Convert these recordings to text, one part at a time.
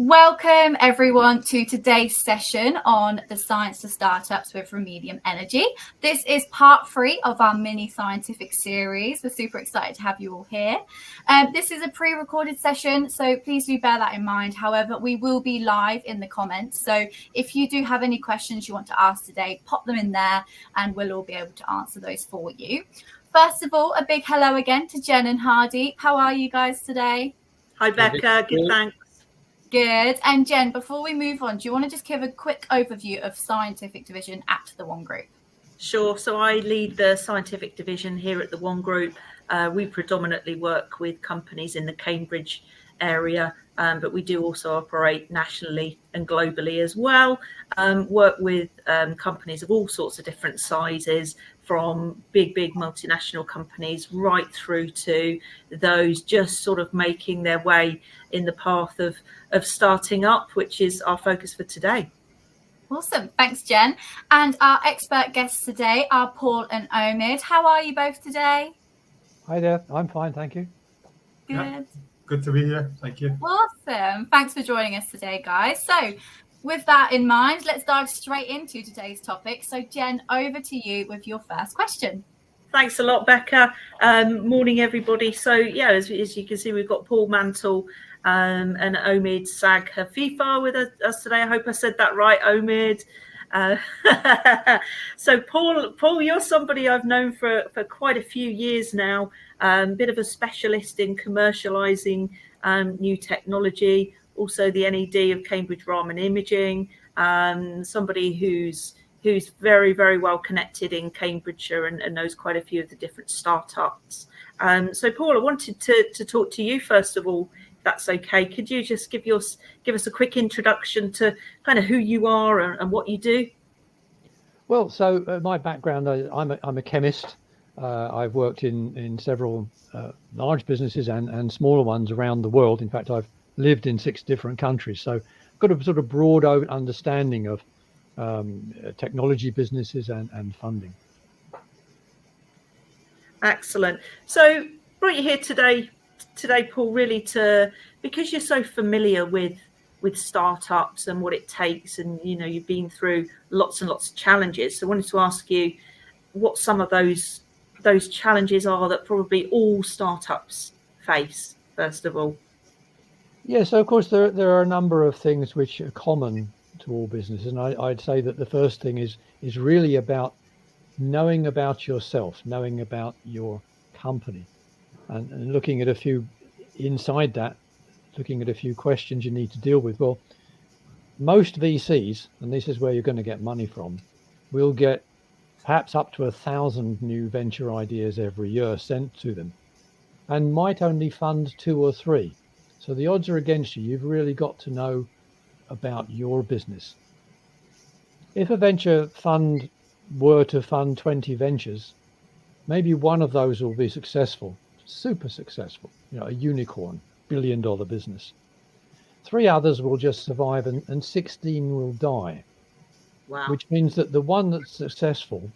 Welcome everyone to today's session on the science to startups with Remedium Energy. This is part 3 of our mini scientific series. We're super excited to have you all here. This is a pre-recorded session, so please do bear that in mind. However, we will be live in the comments. So if you do have any questions you want to ask today, pop them in there and we'll all be able to answer those for you. First of all, a big hello again to Jen and Hardy. How are you guys today? Hi, Becca. Good, thanks. Good. And Jen, before we move on, do you want to just give a quick overview of scientific division at the One Group? Sure. So I lead the scientific division here at the One Group. We predominantly work with companies in the Cambridge area, but we do also operate nationally and globally as well. Work with companies of all sorts of different sizes, from big multinational companies right through to those just sort of making their way in the path of starting up, which is our focus for today. Awesome. Thanks, Jen. And our expert guests today are Paul and Omid. How are you both today? Hi there. I'm fine, thank you. Good. Yeah, good to be here. Thank you. Awesome. Thanks for joining us today, guys. So with that in mind, let's dive straight into today's topic. So Jen, over to you with your first question. Thanks a lot, Becca. Morning, everybody. So yeah, as you can see, we've got Paul Mantle and Omid Sag Hafifa with us today. I hope I said that right, Omid. So Paul, you're somebody I've known for quite a few years now. Bit of a specialist in commercialising new technology. Also the NED of Cambridge Raman Imaging. Somebody who's very well connected in Cambridgeshire and knows quite a few of the different startups. So Paul, I wanted to talk to you first of all, if that's okay. Could you just give us a quick introduction to kind of who you are and what you do? Well, so my background, I'm a chemist. I've worked in several large businesses and smaller ones around the world. In fact, I've lived in 6 different countries, so I've got a sort of broad understanding of technology businesses and funding. Excellent. So brought you here today, Paul, really because you're so familiar with startups and what it takes, and you've been through lots and lots of challenges. So I wanted to ask you what some of those challenges are that probably all startups face, first of all. Yeah, so of course there are a number of things which are common to all businesses, and I'd say that the first thing is really about knowing about yourself, knowing about your company, and looking at a few inside that, looking at a few questions you need to deal with. Well, most VCs, and this is where you're going to get money from, will get perhaps up to 1,000 new venture ideas every year sent to them, and might only fund 2 or 3. So the odds are against you. You've really got to know about your business. If a venture fund were to fund 20 ventures, maybe one of those will be successful, super successful, a unicorn, billion-dollar business. 3 others will just survive and 16 will die. Wow. Which means that the one that's successful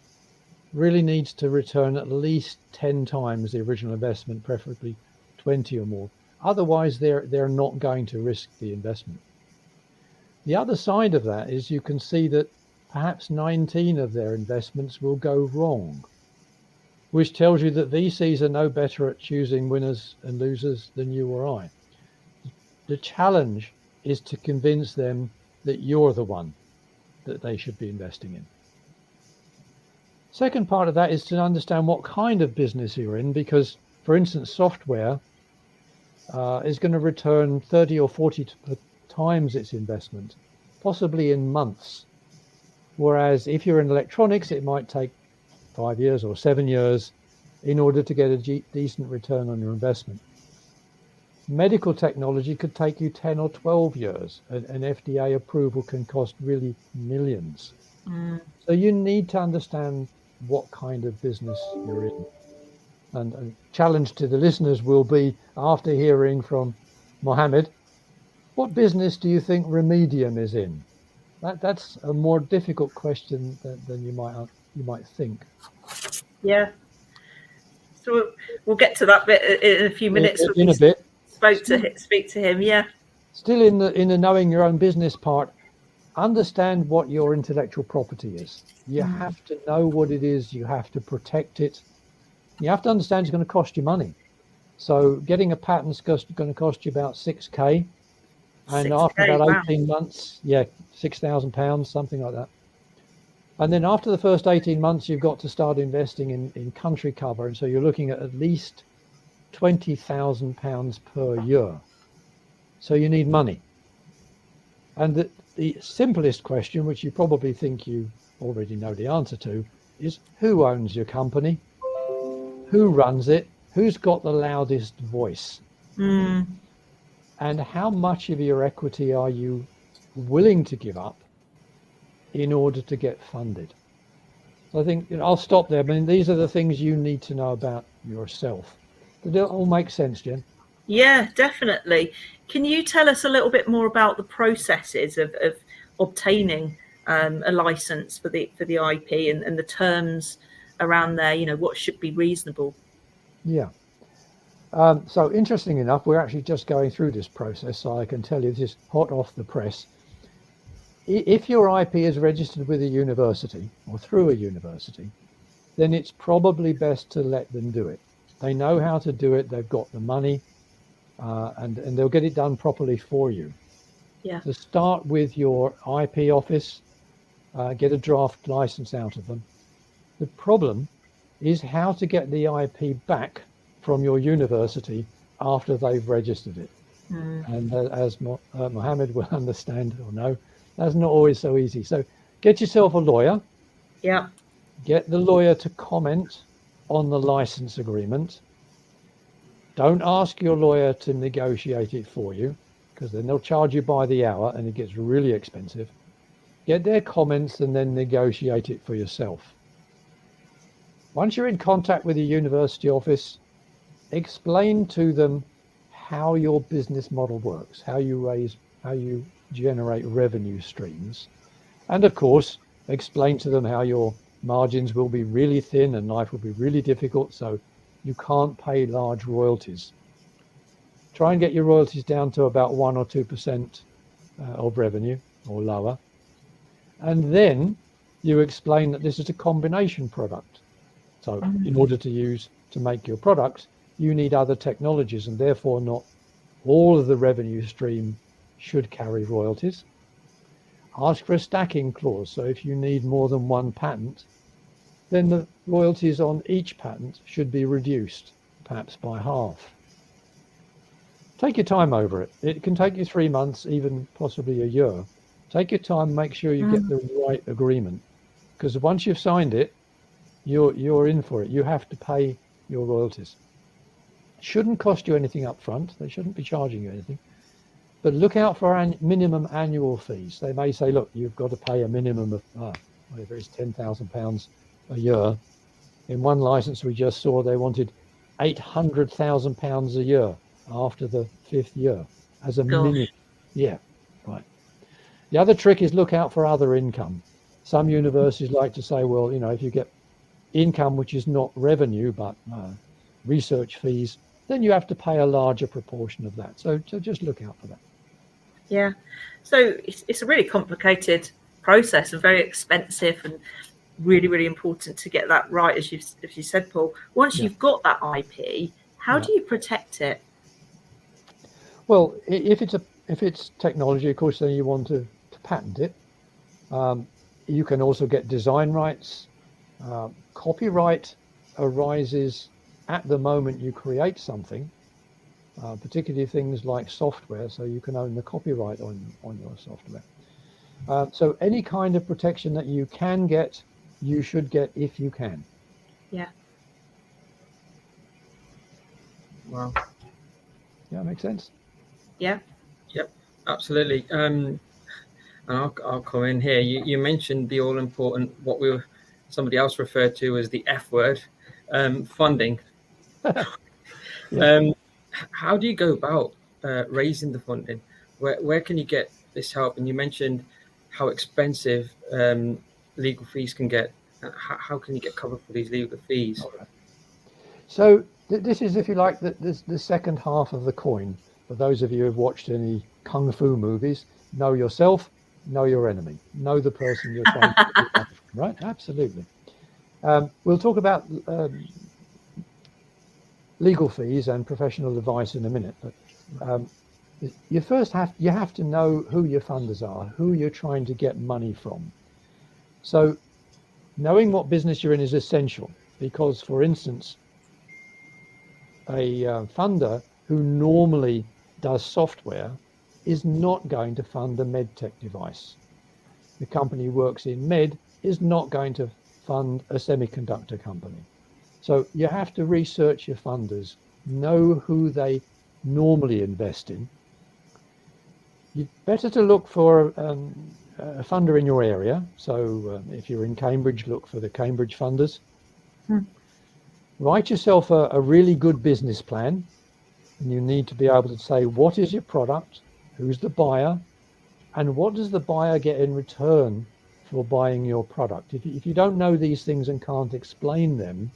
really needs to return at least 10 times the original investment, preferably 20 or more. Otherwise, they're not going to risk the investment. The other side of that is you can see that perhaps 19 of their investments will go wrong, which tells you that VCs are no better at choosing winners and losers than you or I. The challenge is to convince them that you're the one that they should be investing in. Second part of that is to understand what kind of business you're in, because, for instance, software is going to return 30 or 40 times its investment, possibly in months. Whereas if you're in electronics, it might take 5 years or 7 years in order to get a decent return on your investment. Medical technology could take you 10 or 12 years. An FDA approval can cost really millions. So you need to understand what kind of business you're in. And a challenge to the listeners will be, after hearing from Mohammed, what business do you think Remedium is in? That's a more difficult question than you might think. Yeah. So we'll get to that bit in a few minutes. In a bit. Speak to him. Yeah. Still in the knowing your own business part, understand what your intellectual property is. You have to know what it is. You have to protect it. You have to understand it's going to cost you money. So getting a patent's going to cost you about 6K. And 6K, after about wow. 18 months, yeah, £6,000, something like that. And then after the first 18 months, you've got to start investing in country cover. And so you're looking at least £20,000 per year. So you need money. And the simplest question, which you probably think you already know the answer to, is who owns your company? Who runs it? Who's got the loudest voice? And how much of your equity are you willing to give up in order to get funded? So I think I'll stop there. I mean, these are the things you need to know about yourself. Does it all make sense, Jen? Yeah, definitely. Can you tell us a little bit more about the processes of obtaining a license for the IP and the terms around there? You know, what should be reasonable? Yeah. So interesting enough, we're actually just going through this process, so I can tell you this is hot off the press. If your IP is registered with a university or through a university, then it's probably best to let them do it. They know how to do it. They've got the money, and they'll get it done properly for you. Yeah. To start with your IP office, get a draft license out of them. The problem is how to get the IP back from your university after they've registered it. And as Mohammed will understand or know, that's not always so easy. So get yourself a lawyer. Yeah. Get the lawyer to comment on the license agreement. Don't ask your lawyer to negotiate it for you, because then they'll charge you by the hour and it gets really expensive. Get their comments and then negotiate it for yourself. Once you're in contact with the university office, explain to them how your business model works, how you generate revenue streams. And of course, explain to them how your margins will be really thin and life will be really difficult, so you can't pay large royalties. Try and get your royalties down to about 1 or 2% of revenue or lower. And then you explain that this is a combination product. So in order to make your products, you need other technologies, and therefore not all of the revenue stream should carry royalties. Ask for a stacking clause. So if you need more than one patent, then the royalties on each patent should be reduced, perhaps by half. Take your time over it. It can take you 3 months, even possibly a year. Take your time, make sure you get the right agreement, because once you've signed it, you're in for it. You have to pay your royalties. It shouldn't cost you anything up front. They shouldn't be charging you anything. But look out for minimum annual fees. They may say, look, you've got to pay a minimum of whatever it is, £10,000 a year. In one license we just saw, they wanted £800,000 a year after the 5th year as a minimum. Yeah, right. The other trick is look out for other income. Some universities like to say, well, you know, if you get income which is not revenue but research fees, then you have to pay a larger proportion of that. So just look out for that. Yeah. So it's a really complicated process and very expensive, and really, really important to get that right, as you said, Paul. Once you've got that IP, how do you protect it? Well, if it's technology, of course, then you want to patent it. You can also get design rights. Copyright arises at the moment you create something, particularly things like software, so you can own the copyright on your software. So any kind of protection that you can get, you should get if you can. Yeah. Wow. Yeah, makes sense. Yeah. Yep, absolutely. And I'll come in here. You mentioned the all important, what somebody else referred to as the F word, funding. How do you go about raising the funding? Where can you get this help? And you mentioned how expensive legal fees can get. How can you get covered for these legal fees? Okay. So this is, if you like, the second half of the coin. For those of you who have watched any kung fu movies, know yourself, know your enemy, know the person you're trying to get money from, right? Absolutely. We'll talk about legal fees and professional advice in a minute, but you first have to know who your funders are, who you're trying to get money from. So knowing what business you're in is essential, because, for instance, a funder who normally does software is not going to fund a medtech device. The company who works in med is not going to fund a semiconductor company. So you have to research your funders, know who they normally invest in. You're better to look for a funder in your area. So if you're in Cambridge, look for the Cambridge funders. Write yourself a really good business plan, and you need to be able to say, what is your product, who's the buyer, and what does the buyer get in return for buying your product? If you don't know these things and can't explain them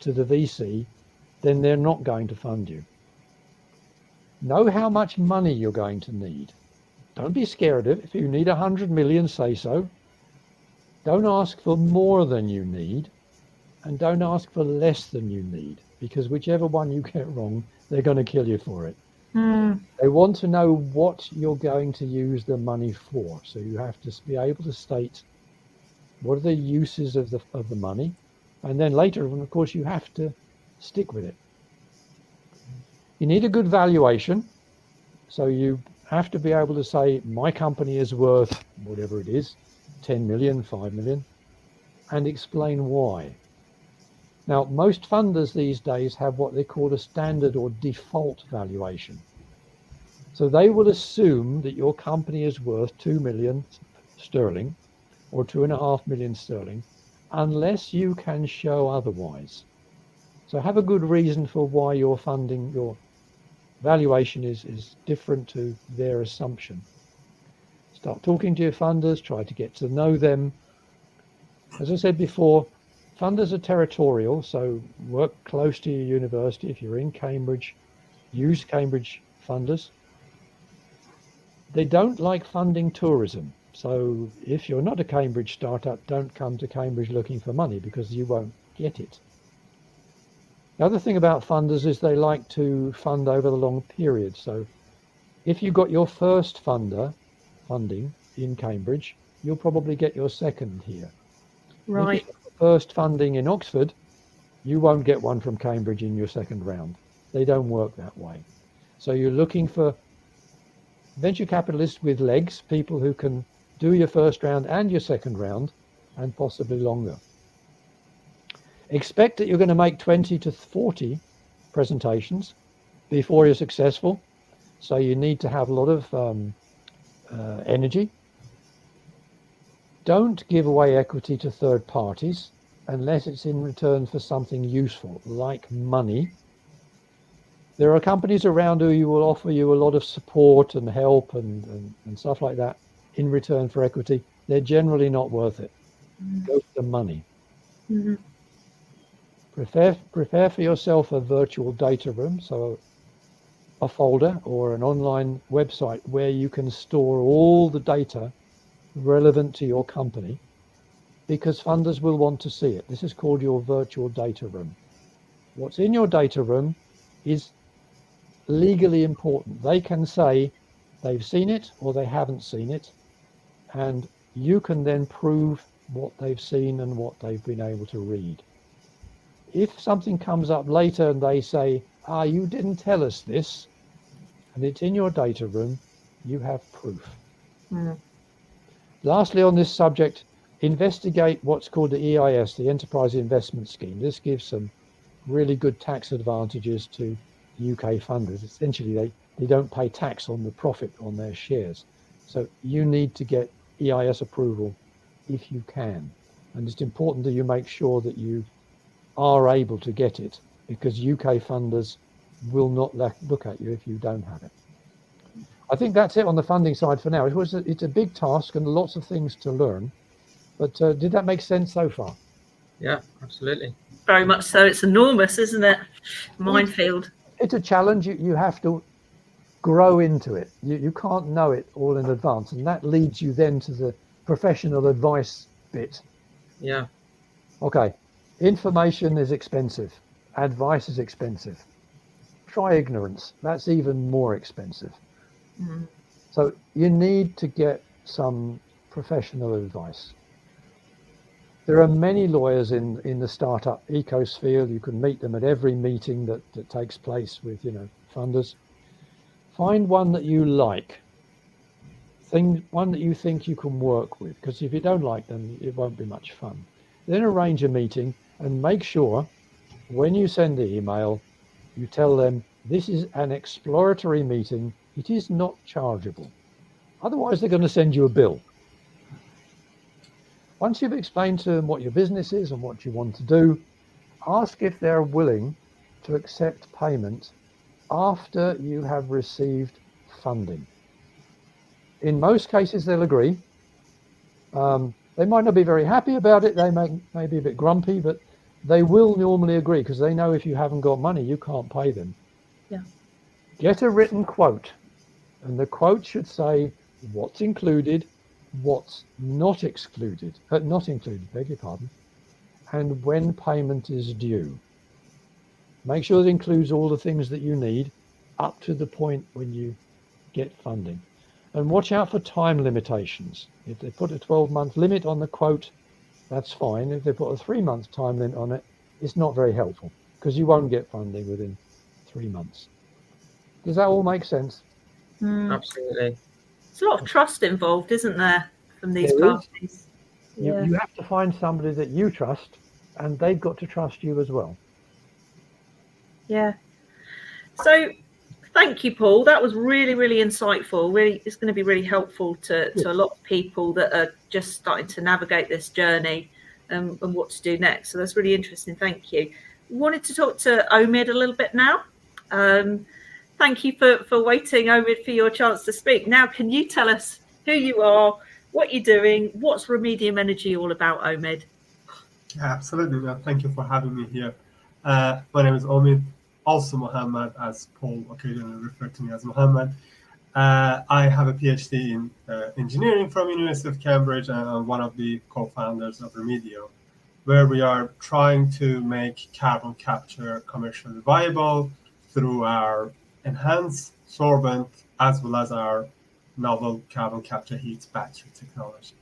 to the VC, then they're not going to fund you. Know how much money you're going to need. Don't be scared of it. If you need 100 million, say so. Don't ask for more than you need, and don't ask for less than you need, because whichever one you get wrong, they're going to kill you for it. They want to know what you're going to use the money for. So you have to be able to state what are the uses of the money, and then later, of course, you have to stick with it. You need a good valuation. So you have to be able to say, my company is worth whatever it is, 10 million, 5 million, and explain why. Now, most funders these days have what they call a standard or default valuation. So they will assume that your company is worth 2 million sterling or 2.5 million sterling, unless you can show otherwise. So have a good reason for why your funding, your valuation is different to their assumption. Start talking to your funders, try to get to know them. As I said before, funders are territorial, so work close to your university. If you're in Cambridge, use Cambridge funders. They don't like funding tourism. So if you're not a Cambridge startup, don't come to Cambridge looking for money, because you won't get it. The other thing about funders is they like to fund over the long period. So if you got your first funding in Cambridge, you'll probably get your second here. Right. If you got first funding in Oxford, you won't get one from Cambridge in your second round. They don't work that way. So you're looking for venture capitalists with legs, people who can do your first round and your second round, and possibly longer. Expect that you're going to make 20 to 40 presentations before you're successful. So you need to have a lot of energy. Don't give away equity to third parties unless it's in return for something useful, like money. There are companies around who will offer you a lot of support and help and stuff like that in return for equity. They're generally not worth it. Go for the money. Prepare for yourself a virtual data room, so a folder or an online website where you can store all the data relevant to your company, because funders will want to see it. This is called your virtual data room. What's in your data room is legally important. They can say they've seen it or they haven't seen it, and you can then prove what they've seen and what they've been able to read. If something comes up later and they say, you didn't tell us this, and it's in your data room, you have proof. Lastly, on this subject, investigate what's called the EIS, the Enterprise Investment Scheme. This gives some really good tax advantages to UK funders. Essentially, they don't pay tax on the profit on their shares. So you need to get EIS approval if you can. And it's important that you make sure that you are able to get it, because UK funders will not look at you if you don't have it. I think that's it on the funding side for now. It's a big task and lots of things to learn. But did that make sense so far? Yeah, absolutely. Very much so. It's enormous, isn't it? Minefield. It's a challenge. You have to grow into it. You can't know it all in advance, and that leads you then to the professional advice bit. Yeah. Okay, information is expensive, advice is expensive. Try ignorance, that's even more expensive. So you need to get some professional advice. There are many lawyers in the startup ecosphere. You can meet them at every meeting that takes place with, funders. Find one that you like. One that you think you can work with, because if you don't like them, it won't be much fun. Then arrange a meeting and make sure when you send the email, you tell them this is an exploratory meeting. It is not chargeable. Otherwise, they're going to send you a bill. Once you've explained to them what your business is and what you want to do, ask if they're willing to accept payment after you have received funding. In most cases, they'll agree. They might not be very happy about it. They may be a bit grumpy, but they will normally agree because they know if you haven't got money, you can't pay them. Yeah. Get a written quote, and the quote should say what's included, what's not included, beg your pardon, and when payment is due. Make sure it includes all the things that you need up to the point when you get funding. And watch out for time limitations. If they put a 12-month limit on the quote, that's fine. If they put a 3-month time limit on it, it's not very helpful because you won't get funding within 3 months. Does that all make sense? Absolutely. There's a lot of trust involved, isn't there, from these There is. parties? You have to find somebody that you trust, and they've got to trust you as well. Yeah. So thank you, Paul. That was really, really insightful. Really, it's going to be really helpful to a lot of people that are just starting to navigate this journey and what to do next. So that's really interesting. Thank you. Wanted to talk to Omid a little bit now. Thank you for waiting, Omid, for your chance to speak. Now, can you tell us who you are, what you're doing, what's Remedium Energy all about, Omid? Yeah, absolutely. Well, thank you for having me here. My name is Omid, also Mohammed, as Paul occasionally referred to me as Mohammed. I have a PhD in engineering from University of Cambridge, and I'm one of the co-founders of Remedium, where we are trying to make carbon capture commercially viable through our enhanced sorbent as well as our novel carbon capture heat battery technology.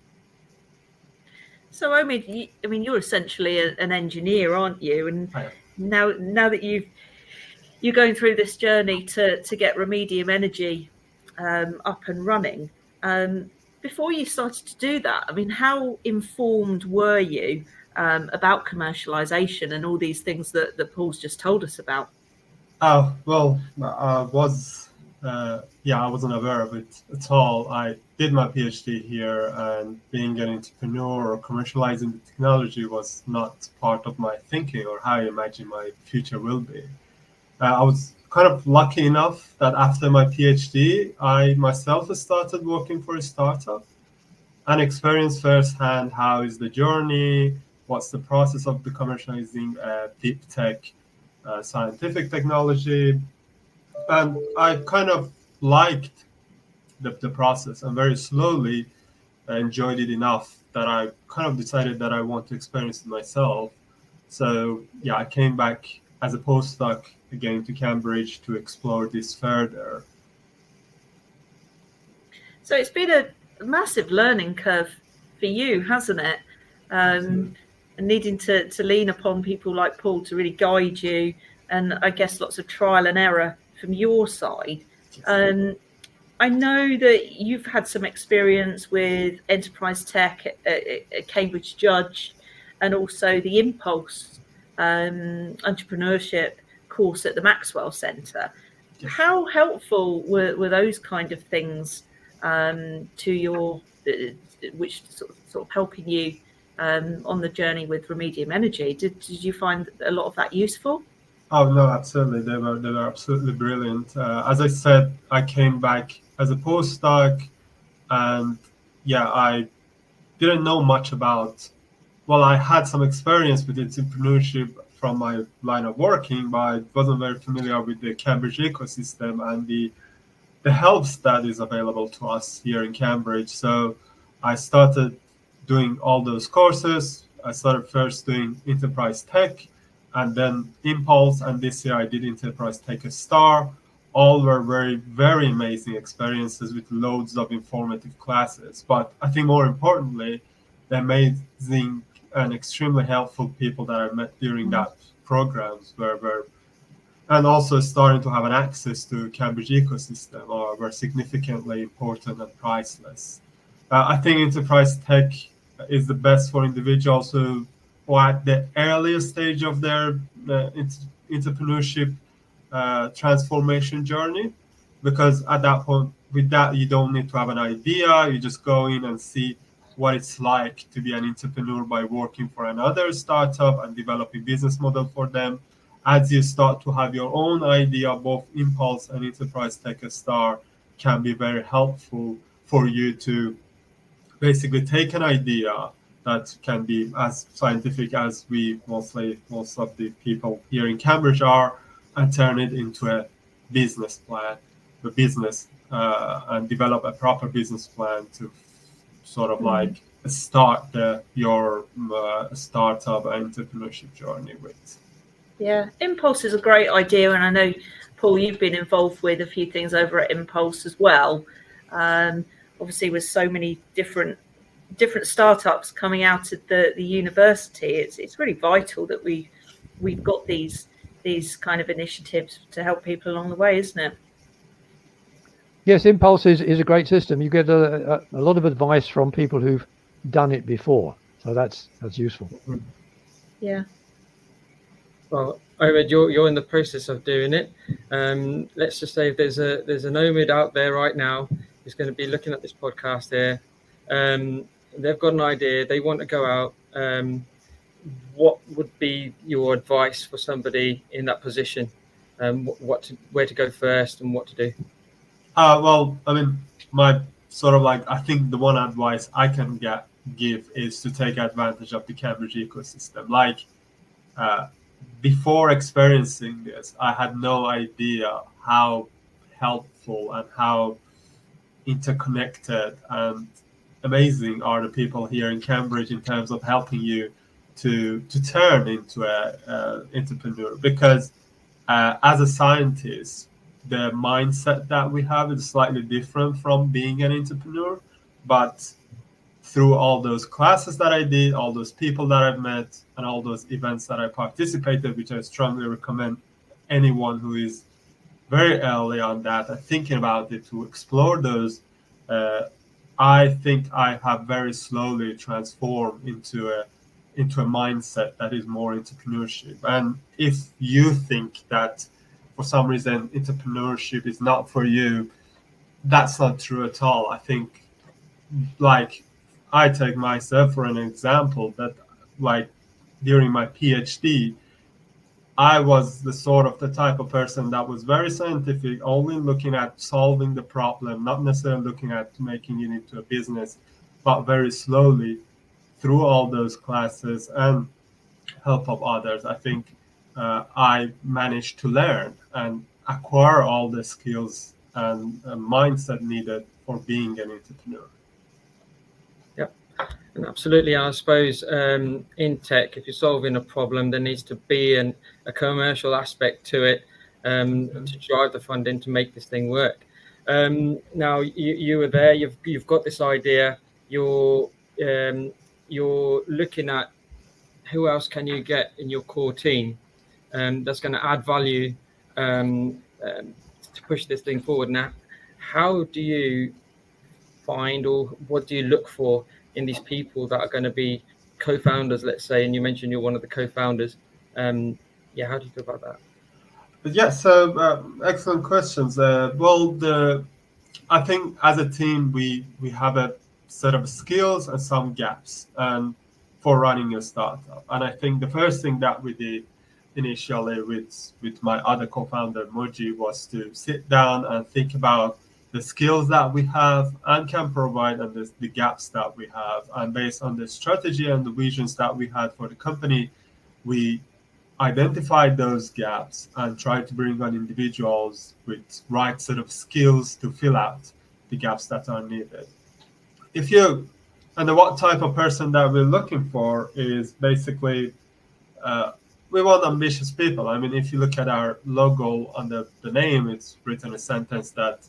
So, Omid, you're essentially an engineer, aren't you? And now that you're going through this journey to get Remedium Energy up and running, before you started to do that, how informed were you about commercialization and all these things that Paul's just told us about? I wasn't aware of it at all. I did my PhD here, and being an entrepreneur or commercializing the technology was not part of my thinking or how I imagine my future will be. I was kind of lucky enough that after my PhD, I myself started working for a startup and experienced firsthand how is the journey, what's the process of the commercializing deep tech scientific technology. And I kind of liked the process, and very slowly I enjoyed it enough that I kind of decided that I want to experience it myself. So yeah, I came back as a postdoc again to Cambridge to explore this further. So it's been a massive learning curve for you, hasn't it? And needing to lean upon people like Paul to really guide you, and I guess lots of trial and error from your side. Yes. I know that you've had some experience with enterprise tech at Cambridge Judge, and also the Impulse entrepreneurship course at the Maxwell Centre. Yes. How helpful were those kind of things to your, which sort of helping you on the journey with Remedium Energy? Did you find a lot of that useful? Oh no, absolutely. They were absolutely brilliant. As I said, I came back as a postdoc, and I didn't know much about. Well, I had some experience with entrepreneurship from my line of working, but I wasn't very familiar with the Cambridge ecosystem and the the helps that is available to us here in Cambridge. So I started doing all those courses. I started first doing Enterprise Tech and then Impulse, and this year I did Enterprise Tech a Star. All were very, very amazing experiences with loads of informative classes. But I think more importantly, the amazing and extremely helpful people that I met during that programs were and also starting to have an access to Cambridge ecosystem were significantly important and priceless. I think enterprise tech is the best for individuals who are at the earliest stage of their entrepreneurship transformation journey, because at that point, with that, you don't need to have an idea. You just go in and see what it's like to be an entrepreneur by working for another startup and developing business model for them. As you start to have your own idea, both Impulse and Enterprise Tech Star can be very helpful for you to basically take an idea that can be as scientific as most of the people here in Cambridge are, and turn it into a business plan, and develop a proper business plan to sort of like start your startup entrepreneurship journey with. Yeah, Impulse is a great idea, and I know, Paul, you've been involved with a few things over at Impulse as well. Obviously, with so many different startups coming out of the university, it's really vital that we've got these kind of initiatives to help people along the way, isn't it? Yes, Impulse is a great system. You get a lot of advice from people who've done it before, so that's useful. Yeah. Well, Omid, you're in the process of doing it. Let's just say if there's an Omid out there right now who's going to be looking at this podcast here. They've got an idea. They want to go out. What would be your advice for somebody in that position? Where to go first and what to do? Well, I mean, my sort of like, I think the one advice I can give is to take advantage of the Cambridge ecosystem. Like, before experiencing this, I had no idea how helpful and how interconnected and amazing are the people here in Cambridge in terms of helping you to turn into a entrepreneur. Because as a scientist, the mindset that we have is slightly different from being an entrepreneur. But through all those classes that I did, all those people that I've met, and all those events that I participated, which I strongly recommend anyone who is very early on that and thinking about it to explore those, I think I have very slowly transformed into a mindset that is more entrepreneurship. And if you think that for some reason entrepreneurship is not for you, that's not true at all. I think, like, I take myself for an example, that like during my PhD, I was the type of person that was very scientific, only looking at solving the problem, not necessarily looking at making it into a business, but very slowly through all those classes and help of others, I think I managed to learn and acquire all the skills and mindset needed for being an entrepreneur. And absolutely, I suppose in tech, if you're solving a problem, there needs to be a commercial aspect to it to drive the funding to make this thing work. Now you were there. You've got this idea. You're looking at who else can you get in your core team that's going to add value to push this thing forward. Now, how do you find, or what do you look for in these people that are going to be co-founders, let's say, and you mentioned you're one of the co-founders. How do you feel about that? Yeah, so excellent questions. I think as a team, we have a set of skills and some gaps for running a startup. And I think the first thing that we did initially with my other co-founder, Moji, was to sit down and think about the skills that we have and can provide, and the gaps that we have. And based on the strategy and the visions that we had for the company, we identify those gaps and try to bring on individuals with right set of skills to fill out the gaps that are needed. And what type of person that we're looking for is basically, we want ambitious people. I mean, if you look at our logo on the name, it's written a sentence that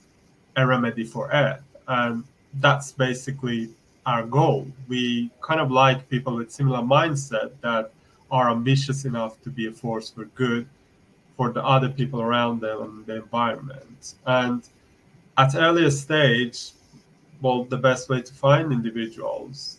a remedy for earth. And that's basically our goal. We kind of like people with similar mindset that are ambitious enough to be a force for good for the other people around them and the environment. And at earlier stage, well, the best way to find individuals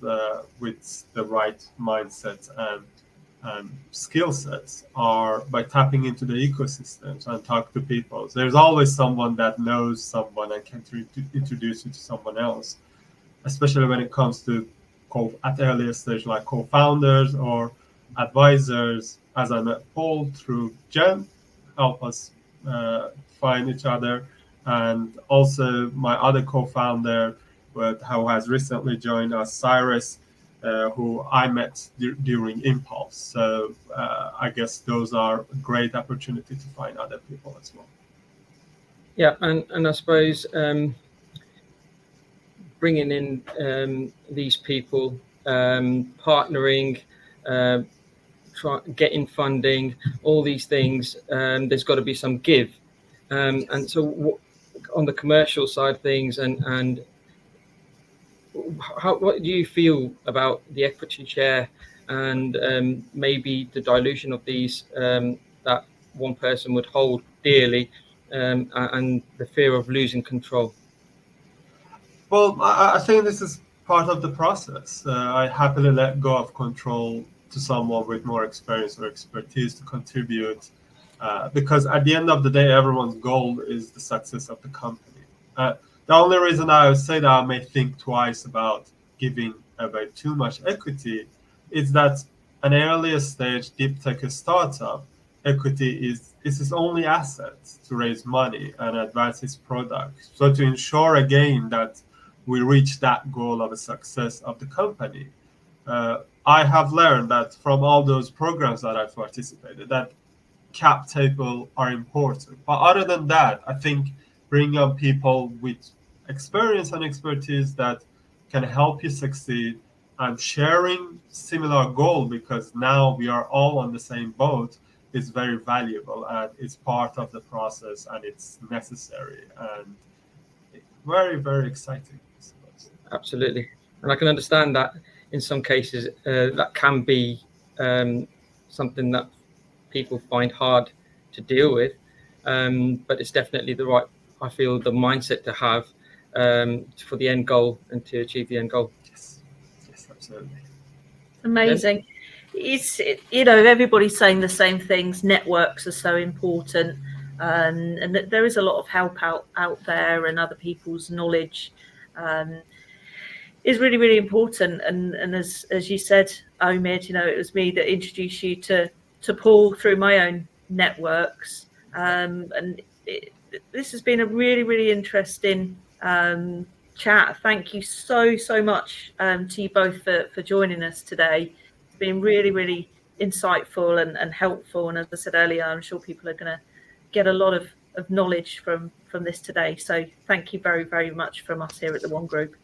with the right mindset and skill sets are by tapping into the ecosystems and talk to people. So there's always someone that knows someone and can introduce you to someone else, especially when it comes to at earlier stage like co-founders or advisors. As I met Paul through Jen, help us find each other, and also my other co-founder who has recently joined us, Cyrus, who I met during Impulse. So I guess those are a great opportunity to find other people as well. Yeah, and I suppose bringing in these people, partnering, getting funding, all these things, there's got to be some give. And so on the commercial side of things, and what do you feel about the equity share and maybe the dilution of these that one person would hold dearly, and the fear of losing control? Well, I think this is part of the process. I happily let go of control to someone with more experience or expertise to contribute, because at the end of the day, everyone's goal is the success of the company. The only reason I would say that I may think twice about giving away too much equity is that an earlier stage deep tech startup, equity is its only asset to raise money and advance its product. So to ensure again that we reach that goal of a success of the company, I have learned that from all those programs that I've participated, that cap table are important. But other than that, I think bring on people with experience and expertise that can help you succeed and sharing similar goal, because now we are all on the same boat, is very valuable and it's part of the process and it's necessary and very, very exciting. Absolutely. And I can understand that in some cases that can be something that people find hard to deal with, but it's definitely the right, I feel, the mindset to have for the end goal and to achieve the end goal. Yes, absolutely. Amazing. It's everybody's saying the same things. Networks are so important, and there is a lot of help out there, and other people's knowledge is really, really important. And as you said, Omid, it was me that introduced you to Paul through my own networks, and this has been a really, really interesting chat. Thank you so much to you both for joining us today. It's been really, really insightful and helpful. And as I said earlier, I'm sure people are going to get a lot of knowledge from this today. So thank you very, very much from us here at the One Group.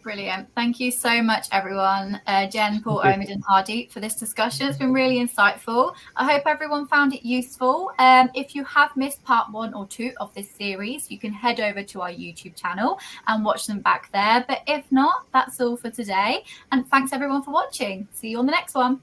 Brilliant. Thank you so much, everyone. Jen, Paul, Omid and Hardeep for this discussion. It's been really insightful. I hope everyone found it useful. If you have missed part 1 or 2 of this series, you can head over to our YouTube channel and watch them back there. But if not, that's all for today. And thanks everyone for watching. See you on the next one.